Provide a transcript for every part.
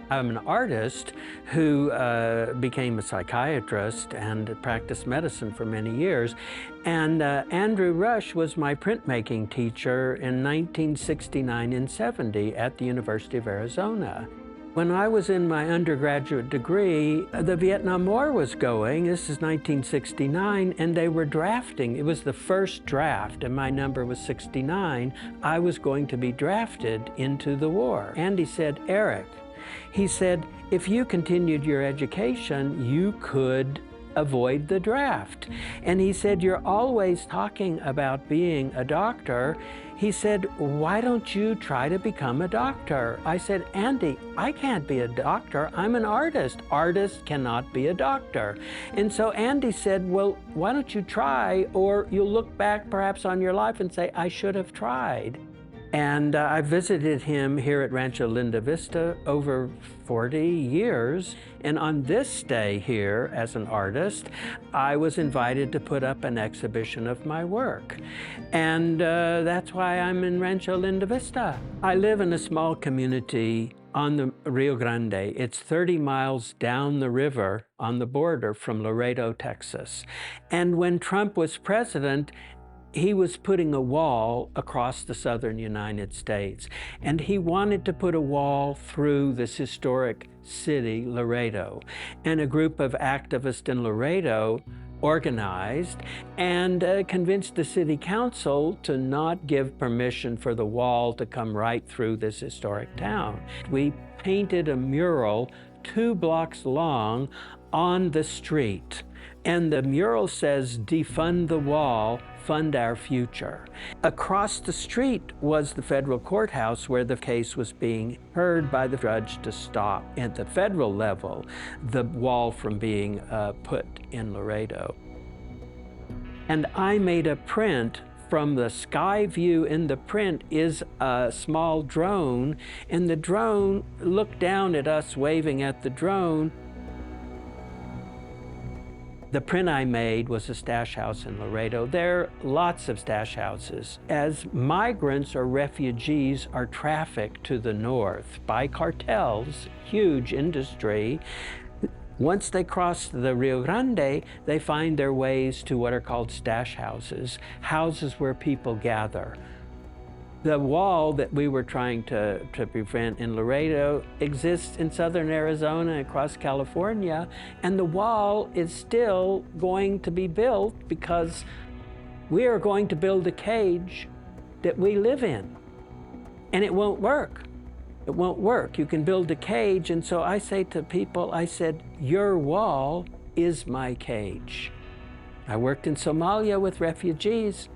I'm an artist who became a psychiatrist and practiced medicine for many years. And Andrew Rush was my printmaking teacher in 1969 and 70 at the University of Arizona. When I was in my undergraduate degree, the Vietnam War was going. This is 1969, and they were drafting. It was the first draft, and my number was 69. I was going to be drafted into the war. Andy said, Eric, he said, if you continued your education, you could avoid the draft. And he said, you're always talking about being a doctor. He said, why don't you try to become a doctor? I said, Andy, I can't be a doctor. I'm an artist. Artists cannot be a doctor. And so Andy said, well, why don't you try, or you'll look back perhaps on your life and say, I should have tried. And I visited him here at Rancho Linda Vista over 40 years. And on this day here as an artist, I was invited to put up an exhibition of my work. And that's why I'm in Rancho Linda Vista. I live in a small community on the Rio Grande. It's 30 miles down the river on the border from Laredo, Texas. And when Trump was president, he was putting a wall across the southern United States, and he wanted to put a wall through this historic city, Laredo. And a group of activists in Laredo organized and convinced the city council to not give permission for the wall to come right through this historic town. We painted a mural 2 blocks long on the street. And the mural says, defund the wall, fund our future. Across the street was the federal courthouse where the case was being heard by the judge to stop at the federal level the wall from being put in Laredo. And I made a print. From the sky view in the print is a small drone, and the drone looked down at us waving at the drone. The print I made was a stash house in Laredo. There are lots of stash houses. As migrants or refugees are trafficked to the north by cartels, huge industry, once they cross the Rio Grande, they find their ways to what are called stash houses, houses where people gather. The wall that we were trying to prevent in Laredo exists in southern Arizona, across California, and the wall is still going to be built because we are going to build a cage that we live in, and it won't work. It won't work. You can build a cage, and so I say to people, I said, your wall is my cage. I worked in Somalia with refugees.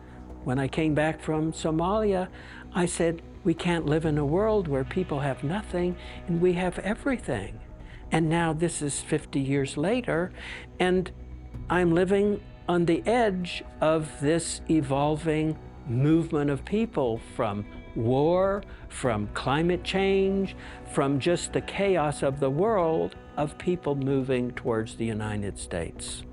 When I came back from Somalia, I said, we can't live in a world where people have nothing and we have everything. And now this is 50 years later, and I'm living on the edge of this evolving movement of people, from war, from climate change, from just the chaos of the world, of people moving towards the United States.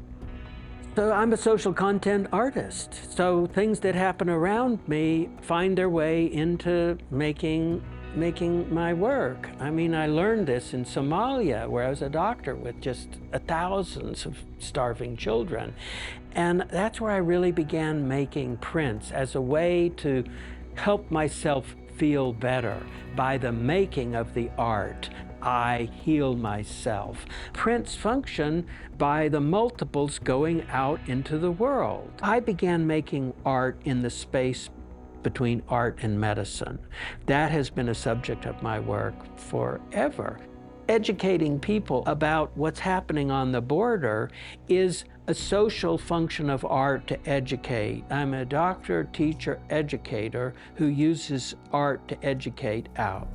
So I'm a social content artist. So things that happen around me find their way into making my work. I mean, I learned this in Somalia, where I was a doctor with just thousands of starving children. And that's where I really began making prints as a way to help myself feel better. By the making of the art, I heal myself. Prints function by the multiples going out into the world. I began making art in the space between art and medicine. That has been a subject of my work forever. Educating people about what's happening on the border is a social function of art to educate. I'm a doctor, teacher, educator who uses art to educate out.